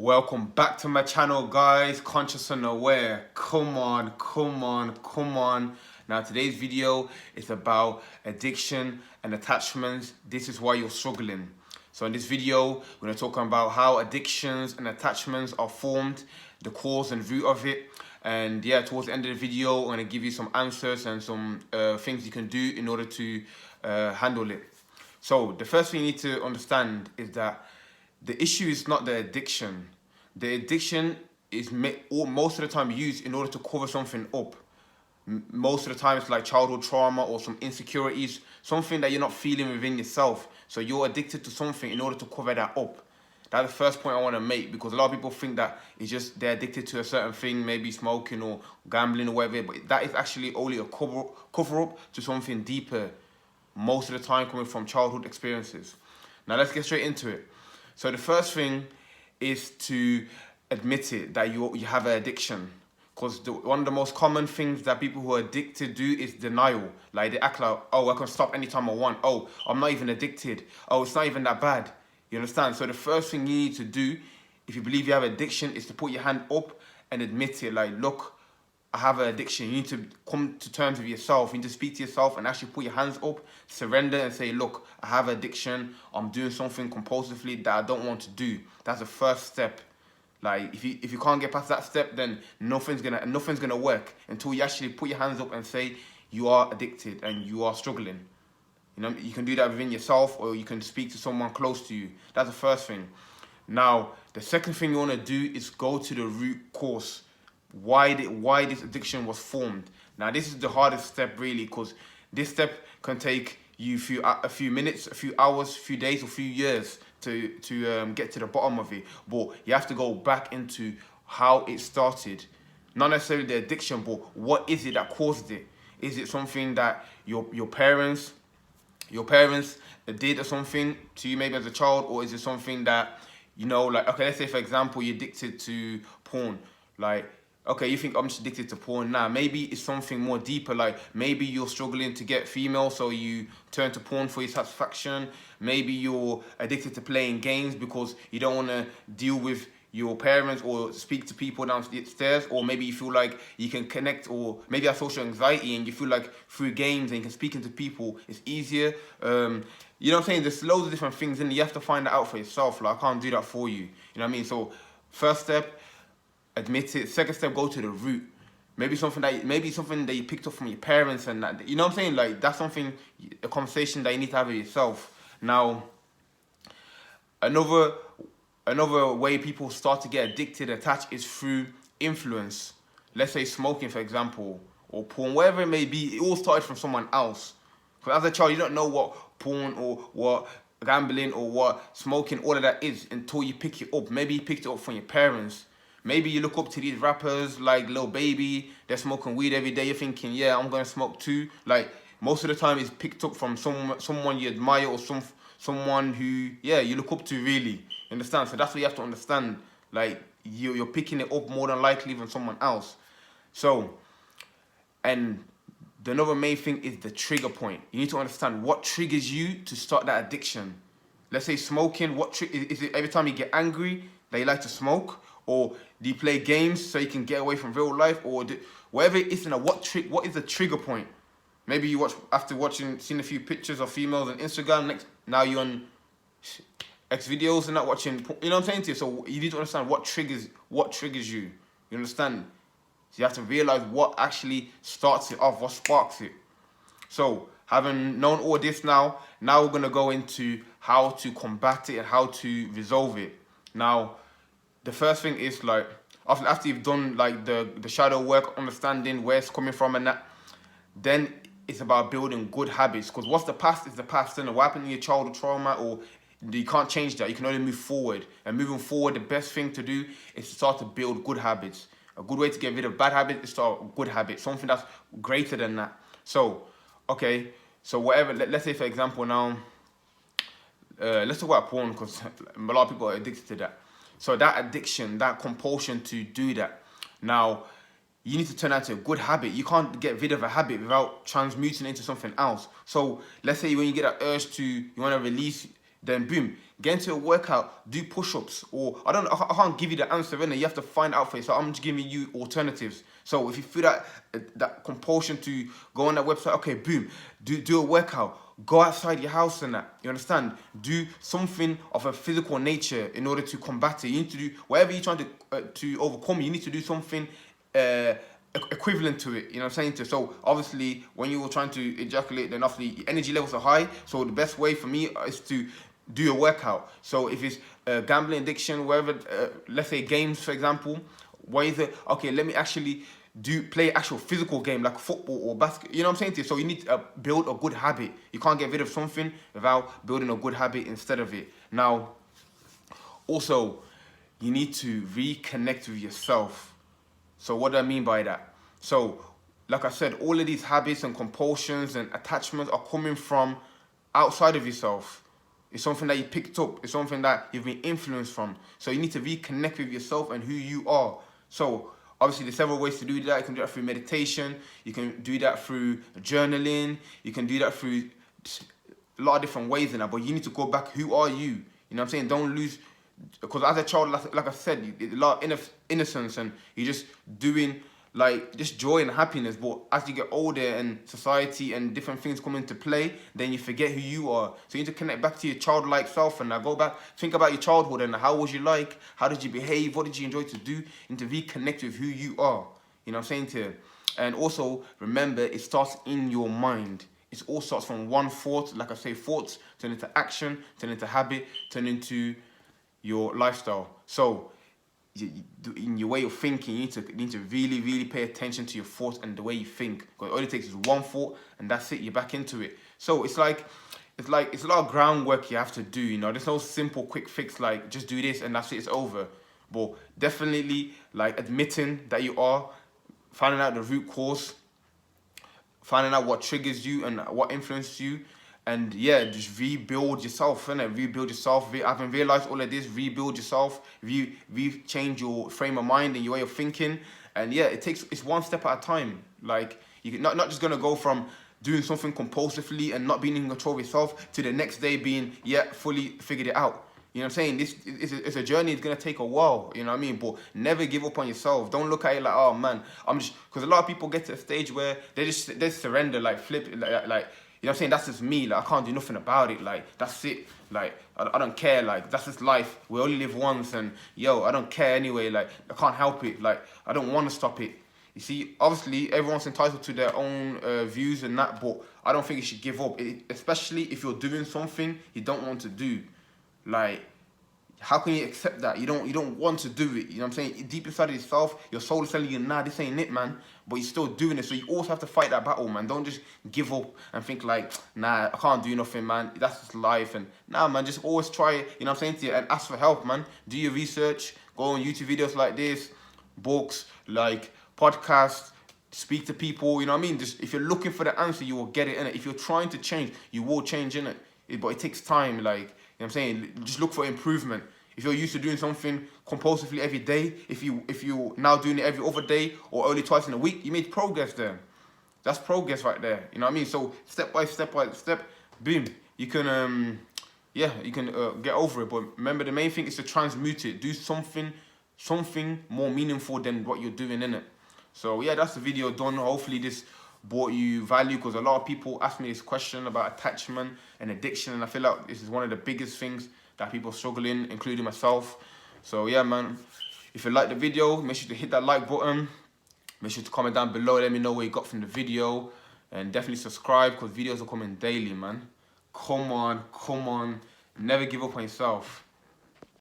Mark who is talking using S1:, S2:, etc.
S1: Welcome back to my channel, guys. Conscious and aware. Come on. Now today's video is about addiction and attachments. This is why you're struggling. So in this video, we're going to talk about how addictions and attachments are formed, the cause and root of it. And yeah, towards the end of the video, I'm going to give you some answers and some things you can do in order to handle it. So the first thing you need to understand is that the issue is not the addiction. The addiction is most of the time used in order to cover something up. Most of the time it's like childhood trauma or some insecurities, something that you're not feeling within yourself. So you're addicted to something in order to cover that up. That's the first point I want to make, because a lot of people think that it's just they're addicted to a certain thing, maybe smoking or gambling or whatever, but that is actually only a cover up to something deeper, most of the time coming from childhood experiences. Now let's get straight into it. So the first thing is to admit it, that you have an addiction. Because one of the most common things that people who are addicted do is denial. Like they act like, oh, I can stop anytime I want. Oh, I'm not even addicted. Oh, it's not even that bad. You understand? So the first thing you need to do, if you believe you have addiction, is to put your hand up and admit it. Like, look, I have an addiction. You need to come to terms with yourself. You need to speak to yourself and actually put your hands up, surrender and say, look, I have an addiction. I'm doing something compulsively that I don't want to do. That's the first step. Like, if you can't get past that step, then nothing's gonna work until you actually put your hands up and say you are addicted and you are struggling. You know, you can do that within yourself, or you can speak to someone close to you. That's the first thing. Now, the second thing you want to do is go to the root cause. Why this addiction was formed. Now, this is the hardest step, really, because this step can take you a few minutes, a few hours, a few days, or a few years to get to the bottom of it. But you have to go back into how it started. Not necessarily the addiction, but what is it that caused it? Is it something that your parents did or something to you maybe as a child, or is it something that, you know, like, okay, let's say for example you're addicted to porn. Like, okay, you think I'm just addicted to porn. Nah, maybe it's something more deeper. Like, maybe you're struggling to get female, so you turn to porn for your satisfaction. Maybe you're addicted to playing games because you don't want to deal with your parents or speak to people downstairs, or maybe you feel like you can connect, or maybe you have social anxiety and you feel like through games and you can speak into people, it's easier. You know what I'm saying? There's loads of different things, and you have to find that out for yourself. Like, I can't do that for you. You know what I mean? So first step, admit it. Second step, go to the root. Maybe something that you picked up from your parents, and that, you know what I'm saying? Like, that's something, a conversation that you need to have with yourself. Now, another way people start to get addicted, attached, is through influence. Let's say smoking, for example, or porn, whatever it may be. It all started from someone else. Because as a child, you don't know what porn or what gambling or what smoking, all of that is, until you pick it up. Maybe you picked it up from your parents. Maybe you look up to these rappers like Lil Baby. They're smoking weed every day. You're thinking, yeah, I'm gonna smoke too. Like, most of the time, it's picked up from someone you admire, or someone who, yeah, you look up to, really. Understand? So that's what you have to understand. Like, you're picking it up more than likely than someone else. So, and the another main thing is the trigger point. You need to understand what triggers you to start that addiction. Let's say smoking. Is it every time you get angry that you like to smoke, or do you play games so you can get away from real life, or whatever it is? What is the trigger point? Maybe you seeing a few pictures of females on Instagram. Now you're on X videos and not watching. You know what I'm saying to you? So you need to understand what triggers you. You understand? So you have to realize what actually starts it off, what sparks it. So having known all this now we're gonna go into how to combat it and how to resolve it. Now, the first thing is, like, after you've done like the shadow work, understanding where it's coming from and that, then it's about building good habits. Because what's the past is the past, and what happened in your childhood trauma, or you can't change that. You can only move forward. And moving forward, the best thing to do is to start to build good habits. A good way to get rid of bad habits is to start a good habit, something that's greater than that. So, okay, so whatever, let's say for example now, let's talk about porn, because a lot of people are addicted to that. So that addiction, that compulsion to do that, now you need to turn that into a good habit. You can't get rid of a habit without transmuting it into something else. So let's say when you get that urge to, you want to release then boom, get into a workout, do push-ups, or I can't give you the answer, innit? You have to find out for yourself. I'm just giving you alternatives. So if you feel that compulsion to go on that website, okay, boom, do a workout, go outside your house and that. You understand? Do something of a physical nature in order to combat it. You need to do whatever you're trying to overcome. You need to do something equivalent to it, you know what I'm saying? So obviously when you're trying to ejaculate, then obviously your energy levels are high. So the best way for me is to do a workout. So if it's gambling addiction, wherever, let's say games for example, why is it okay? Let me actually play actual physical game like football or basket. You know what I'm saying to you? So you need to build a good habit. You can't get rid of something without building a good habit instead of it. Now, also, you need to reconnect with yourself. So what do I mean by that? So, like I said, all of these habits and compulsions and attachments are coming from outside of yourself. It's something that you picked up. It's something that you've been influenced from. So you need to reconnect with yourself and who you are. So obviously there's several ways to do that. You can do that through meditation. You can do that through journaling. You can do that through a lot of different ways in that. But you need to go back. Who are you? You know what I'm saying? Don't lose. Because as a child, like I said, a lot of innocence and you're just doing like just joy and happiness. But as you get older and society and different things come into play, then you forget who you are. So you need to connect back to your childlike self and now go back, think about your childhood and how was you like? How did you behave? What did you enjoy to do? You need to reconnect with who you are. You know what I'm saying to you? And also remember, it starts in your mind. It all starts from one thought. Like I say, thoughts turn into action, turn into habit, turn into your lifestyle. So in your way of thinking, you need to really, really pay attention to your thoughts and the way you think. Because all it takes is one thought and that's it, you're back into it. So it's a lot of groundwork you have to do, you know. There's no simple quick fix like just do this and that's it, it's over. But definitely like admitting that you are, finding out the root cause, finding out what triggers you and what influences you. And yeah, just rebuild yourself, innit? Rebuild yourself. Having realized all of this, rebuild yourself. Change your frame of mind and your way of thinking. And yeah, it's one step at a time. Like you're not just gonna go from doing something compulsively and not being in control of yourself to the next day being fully figured it out. You know what I'm saying? This is a journey. It's gonna take a while. You know what I mean? But never give up on yourself. Don't look at it like, oh man, because a lot of people get to a stage where they surrender, like flip, like. You know what I'm saying? That's just me. Like, I can't do nothing about it. Like, that's it. Like, I don't care. Like, that's just life. We only live once. And, yo, I don't care anyway. Like, I can't help it. Like, I don't want to stop it. You see, obviously, everyone's entitled to their own views and that. But I don't think you should give up. Especially if you're doing something you don't want to do. Like, how can you accept that? You don't want to do it. You know what I'm saying? Deep inside of yourself, your soul is telling you, nah, this ain't it, man. But you're still doing it. So you also have to fight that battle, man. Don't just give up and think like, nah, I can't do nothing, man. That's just life. And nah, man, just always try it. You know what I'm saying to you? And ask for help, man. Do your research. Go on YouTube videos like this, books, like podcasts. Speak to people. You know what I mean? Just if you're looking for the answer, you will get it in it. If you're trying to change, you will change in it. But it takes time, like. You know what I'm saying? Just look for improvement. If you're used to doing something compulsively every day, if you're now doing it every other day or only twice in a week, you made progress there. That's progress right there. You know what I mean? So step by step, boom, you can get over it. But remember, the main thing is to transmute it. Do something more meaningful than what you're doing in it. So yeah, that's the video done. Hopefully this brought you value, because a lot of people ask me this question about attachment and addiction, and I feel like this is one of the biggest things that people struggle in, including myself. So yeah, man, if you like the video, make sure to hit that like button. Make sure to comment down below, let me know what you got from the video, and definitely subscribe, because videos are coming daily, man. Come on, never give up on yourself.